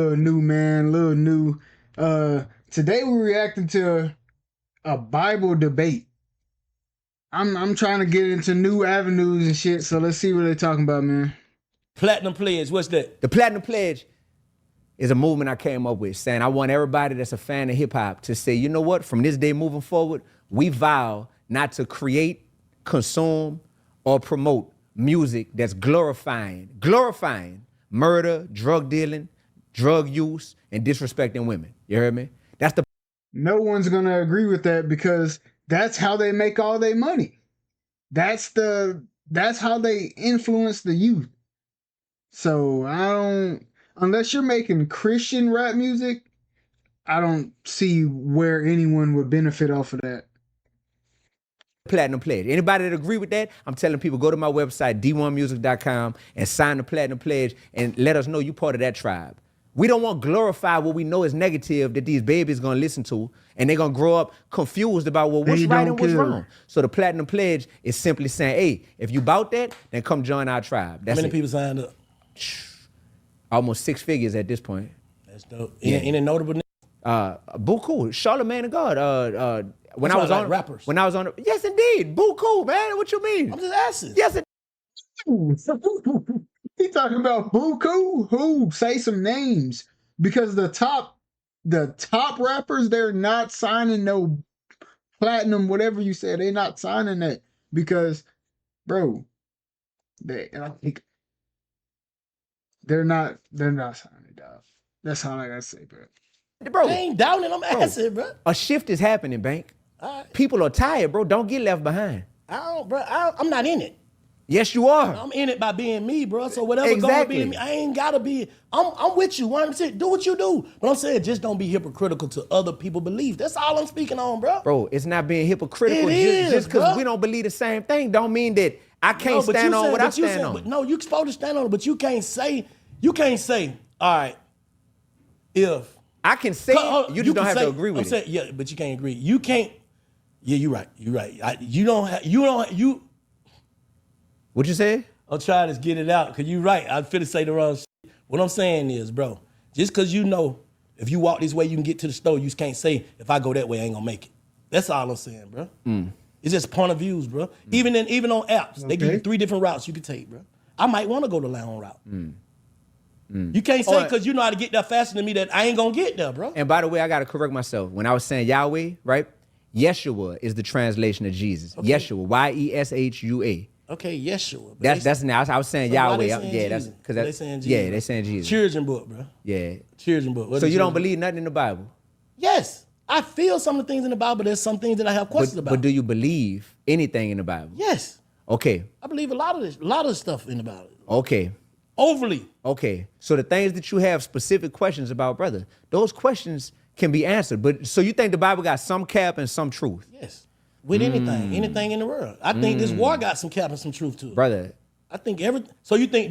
Little new, man, little new. Today we're reacting to a Bible debate. I'm trying to get into new avenues and shit, so let's see what they're talking about, man. Platinum Pledge, what's that? The Platinum Pledge is a movement I came up with saying I want everybody that's a fan of hip hop to say, you know what, from this day moving forward, we vow not to create, consume, or promote music that's glorifying murder, drug dealing, drug use, and disrespecting women. You heard me? That's the No one's gonna agree with that because that's how they make all their money. That's how they influence the youth. So unless you're making Christian rap music, I don't see where anyone would benefit off of that. Platinum Pledge. Anybody that agree with that, I'm telling people, go to my website, d1music.com, and sign the Platinum Pledge and let us know you part of that tribe. We don't want to glorify what we know is negative that these babies going to listen to, and they're going to grow up confused about, well, what's right and what's wrong. So the Platinum Pledge is simply saying, hey, if you bout that, then come join our tribe. That's How many people signed up? Almost 6 figures at this point. That's dope. Any notable names? Buku, Charlamagne the God. When I was like on rappers. When I was on, yes indeed, Buku, man. What you mean? I'm just asking. Yes, He talking about Buku? Who? Say some names. Because the top rappers, they're not signing no platinum, whatever you said. They're not signing that. Because, bro, I think they're not signing it, dog. That's all I gotta say, bro. bro. I ain't down it, I'm asking, bro. A shift is happening, Bank. Right. People are tired, bro. Don't get left behind. I'm not in it. Yes, you are. I'm in it by being me, bro. So whatever Exactly. gonna be me, I ain't gotta be. I'm with you 100%. Do what you do. But I'm saying just don't be hypocritical to other people's beliefs. That's all I'm speaking on, bro. Bro, it's not being hypocritical. It is, just because bro. we don't believe the same thing don't mean that I can't stand on what I stand on. No, you supposed to stand on it, but you can't say, all right, if I can say it, you just don't have to agree with it. Yeah, but you can't agree. You can't. Yeah, you're right. You're right. What you say? I'm trying to get it out because you're right. I'm finna say the wrong shit. What I'm saying is, bro, just because you know if you walk this way, you can get to the store, you just can't say, if I go that way, I ain't gonna make it. That's all I'm saying, bro. It's just point of views, bro. Even on apps, they give you 3 different routes you can take, bro. I might want to go the long route. You can't say because you know how to get there faster than me that I ain't gonna get there, bro. And by the way, I gotta correct myself. When I was saying Yahweh, right? Yeshua is the translation of Jesus. Okay. Yeshua, Y-E-S-H-U-A. Okay, Yeshua. That's now. I was saying Yahweh. Yeah, that's because they saying Jesus. Yeah, they saying Jesus. Children book, bro. Yeah. Children book. So you don't believe nothing in the Bible? Yes, I feel some of the things in the Bible. There's some things that I have questions about. But do you believe anything in the Bible? Yes. Okay. I believe a lot of stuff in the Bible. Okay. Overly. Okay. So the things that you have specific questions about, brother, those questions can be answered. But so you think the Bible got some cap and some truth? Yes. With anything in the world. I think this war got some cap and some truth to it. Brother. I think so you think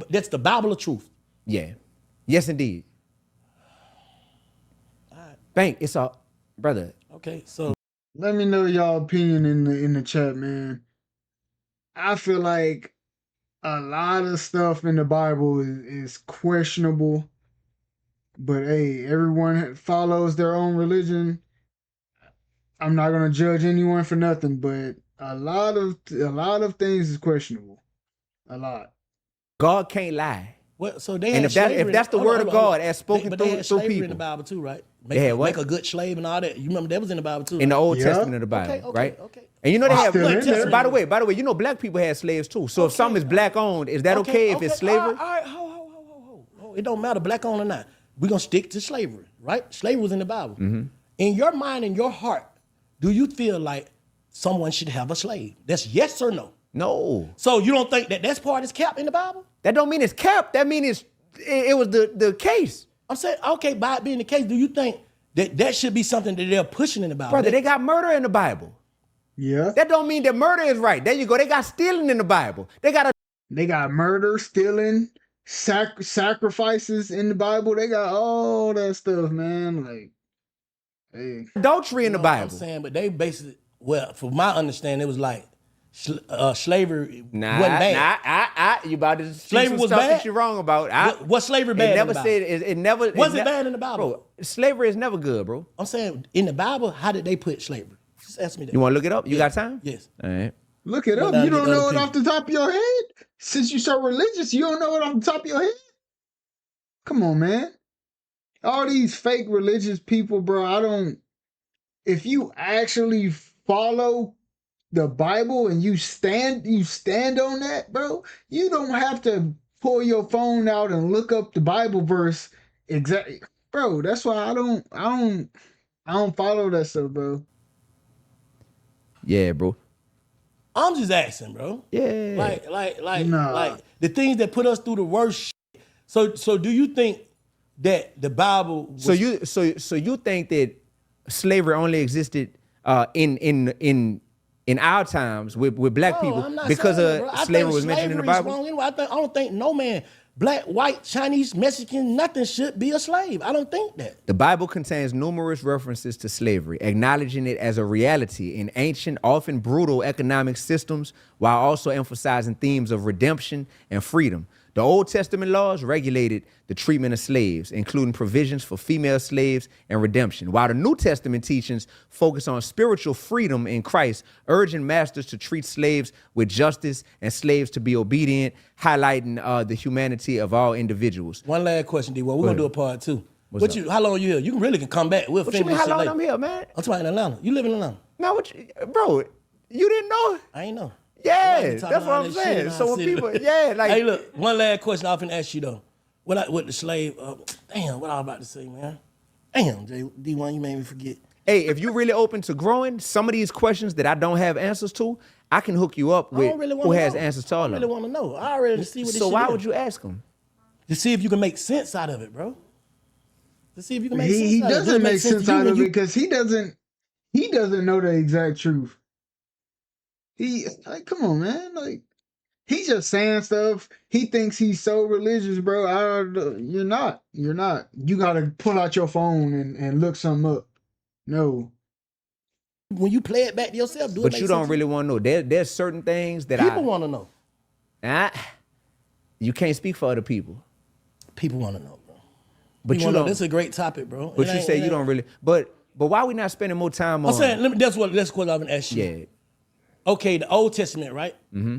that's the Bible of truth? Yeah. Yes, indeed. All right. Bank, it's all, brother. Okay, so. Let me know y'all opinion in the chat, man. I feel like a lot of stuff in the Bible is questionable. But hey, everyone follows their own religion. I'm not gonna judge anyone for nothing, but a lot of things is questionable. A lot. God can't lie. Well, so they and if that's the word of God as spoken but through they had slavery people in the Bible too, right? Make a good slave and all that. You remember that was in the Bible too. In the Old Yeah. Testament of the Bible, right? Okay. And you know they have. By the way, you know black people had slaves too. So if something is black owned, is that okay if it's slavery? All right, ho. It don't matter black owned or not. We're gonna stick to slavery, right? Slavery was in the Bible. In your mind, in your heart, do you feel like someone should have a slave? That's yes or no. No. So you don't think that's part is kept in the Bible? That don't mean it's kept. That means it was the case. I'm saying, okay, by it being the case, do you think that should be something that they're pushing in the Bible? Brother, they got murder in the Bible. Yeah. That don't mean that murder is right. There you go. They got stealing in the Bible. They got murder, stealing, sacrifices in the Bible. They got all that stuff, man. Like, hey. adultery in the Bible. I'm saying, but they basically, well, from my understanding, it was like slavery Nah, wasn't bad. you about to speak Slavery some was stuff bad? that you're wrong about. What's slavery bad It in never the Bible? said it never. Was it bad in the Bible? Bro, slavery is never good, bro. I'm saying in the Bible, how did they put slavery? Just ask me that. You want to look it up? You got time? Yes. All right. Look it Well, up. now You get don't other know it people. off the top of your head? Since you're so religious, you don't know it off the top of your head? Come on, man. All these fake religious people, bro, if you actually follow the Bible and you stand on that, bro, you don't have to pull your phone out and look up the Bible verse exactly. Bro, that's why I don't follow that stuff, bro. Yeah, bro. I'm just asking, bro. Yeah. Like the things that put us through the worst shit. So do you think that the Bible was, So you think that slavery only existed in our times with black No, people I'm not because saying that, bro. I slavery think was mentioned in the slavery is Bible? wrong anyway. I don't think no man, black, white, Chinese, Mexican, nothing should be a slave. I don't think that. The Bible contains numerous references to slavery, acknowledging it as a reality in ancient, often brutal economic systems, while also emphasizing themes of redemption and freedom. The Old Testament laws regulated the treatment of slaves, including provisions for female slaves and redemption, while the New Testament teachings focus on spiritual freedom in Christ, urging masters to treat slaves with justice and slaves to be obedient, highlighting the humanity of all individuals. One last question, D1. We're gonna do a part two. What's How long you here? You can come back. We'll What you finish mean, this how shit long later. I'm here, man? I'm talking in Atlanta. You live in Atlanta. Man, bro, you didn't know? I ain't know. Yeah, Like, that's what I'm saying. So when people, like, hey, look, one last question I'm finna ask you though. With the slave, damn, what I was about to say, man. Damn, D1, you made me forget. hey, if you really open to growing, some of these questions that I don't have answers to, I can hook you up I with don't really who want to has know. answers to all I of really them. want to know. I already see what this So shit why is. would you ask them? To see if you can make sense out of it, bro. To see if you can make sense He out of it. doesn't make sense to you out when of it you- because he doesn't know the exact truth. Come on, man. Like, he's just saying stuff. He thinks he's so religious, bro. You're not. You're not. You gotta pull out your phone and look something up. No. When you play it back to yourself, do it But make you sense don't to really want to know. There's certain things that People want to know. you can't speak for other people. People want to know, bro. But you don't. This is a great topic, bro. But you say you don't really. But why we not spending more time on? I'm saying, that's what I'm gonna ask you. Yeah. Okay, the Old Testament, right? Mm-hmm.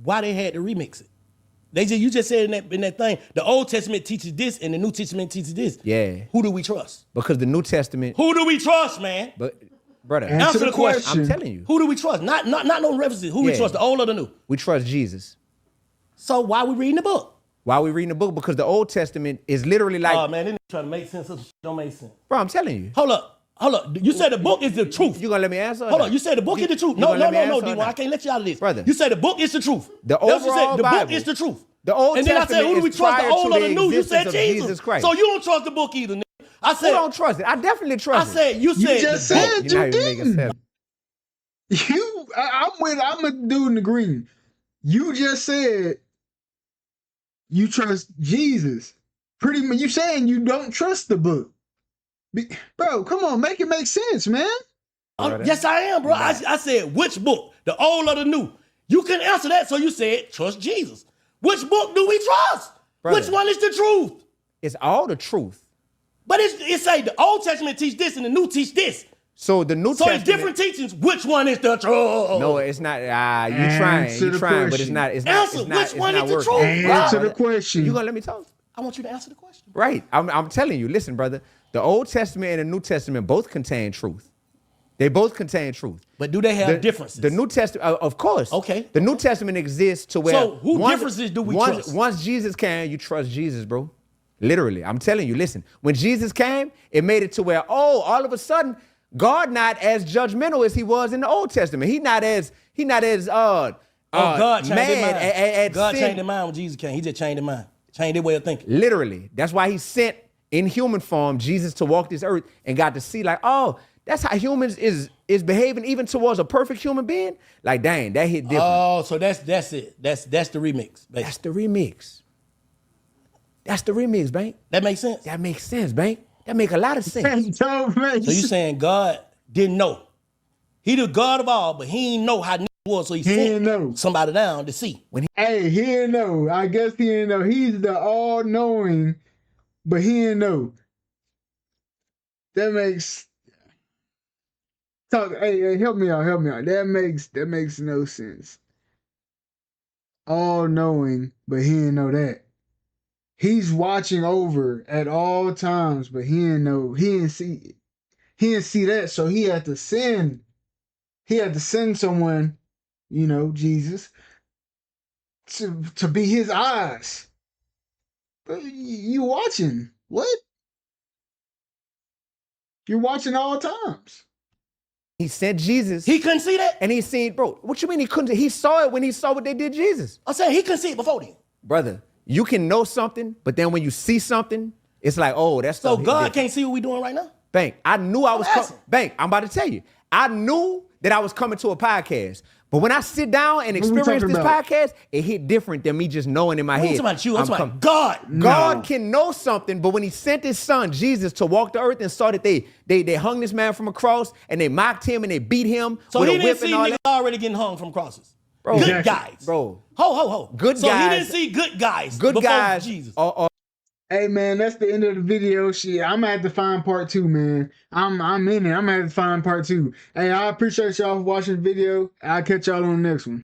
Why they had to remix it? You just said in that thing, the Old Testament teaches this and the New Testament teaches this. Yeah. Who do we trust? Because the New Testament. Who do we trust, man? But brother, Answer the the question. question. I'm telling you, Who do we trust? Not no references. Who we Yeah. trust, the old or the new? we trust Jesus. So why we reading the book? Why we reading the book? Because the Old Testament is literally like, Oh man, they trying to make sense of shit don't make sense. bro, I'm telling you. Hold up. You said the book is the truth. You gonna let me answer? or Hold not? on, you said the book is the truth. You No, gonna let me answer or D1. not? I can't let you out of this. Brother. You said the book is the truth. The That's what you overall said. The book Bible. is the truth. The Old and then I said, Testament who do we is trust, the prior old to or the the new? You said existence of Jesus. Jesus Christ. So you don't trust the book either, nigga. I Who said, don't trust it? I definitely I trust it. said, you said, just the book. said You're not you even making didn't. sense. I'm a dude in the green. You just said you trust Jesus. Pretty much, you saying you don't trust the book. Bro, come on, make it make sense, man. Yes, I am, bro. I said, which book? The old or the new? You couldn't answer that, so you said, trust Jesus. Which book do we trust? Brother. Which one is the truth? It's all the truth. But it say the Old Testament teach this and the New teach this. So the New So Testament. it's different teachings. Which one is the truth? No, it's not. You Answer the trying, but it's question. not. It's Answer, not. It's not. which It's one not is the working. truth? Answer Bro. the question. You gonna let me talk? I want you to answer the question. Right. I'm telling you. Listen, brother. The Old Testament and the New Testament both contain truth. They both contain truth. But do they have differences? The New Testament, of course. Okay. The New Testament exists to where. So who differences do we trust? Once Jesus came, you trust Jesus, bro. Literally, I'm telling you. Listen, when Jesus came, it made it to where all of a sudden, God not as judgmental as he was in the Old Testament. He not as God changed mad their mind. at God sin. changed their mind when Jesus came. He just changed their mind. Changed their way of thinking. Literally. That's why he sent in human form Jesus to walk this earth and got to see like, oh, that's how humans is behaving even towards a perfect human being. Like, dang, that hit different. Oh, so that's it. That's the remix. Basically. That's the remix. That's the remix, Bank. That makes sense. That makes sense, Bank. That make a lot of sense. Don't make So you saying God didn't know? He the God of all, but he didn't know how niggas was, so he He didn't know. sent somebody down to see. Hey, he didn't know. I guess he didn't know. He's the all-knowing, but he didn't know. That makes talk. Hey, help me out. Help me out. That makes no sense. All-knowing, but he didn't know that. He's watching over at all times, but he didn't know. He didn't see that. So he had to send. He had to send someone, you know, Jesus, to be his eyes. But you watching what? You're watching all times. He sent Jesus. He couldn't see that? And he seen, bro, what you mean he couldn't? He saw it when he saw what they did Jesus. I'm saying he couldn't see it before then. Brother, you can know something, but then when you see something, it's like, oh, that's So God can't see what we doing right now? Bank, I knew I was asking. Bank, I'm about to tell you. I knew that I was coming to a podcast. But when I sit down and experience talking this about? podcast, it hit different than me just knowing in my I head. ain't talking about you. I'm talking coming. about God. God No. can know something, but when he sent his son, Jesus, to walk the earth and saw that they hung this man from a cross and they mocked him and they beat him So with he a didn't whip and see all niggas that. already getting hung from crosses. Bro, Good Exactly. guys. Bro. Ho. Good so guys. he didn't see good guys Good before guys Jesus. are Hey man, that's the end of the video. Shit, I'm gonna have to find part 2, man. I'm in it. I'm gonna have to find part 2. Hey, I appreciate y'all for watching the video. I'll catch y'all on the next one.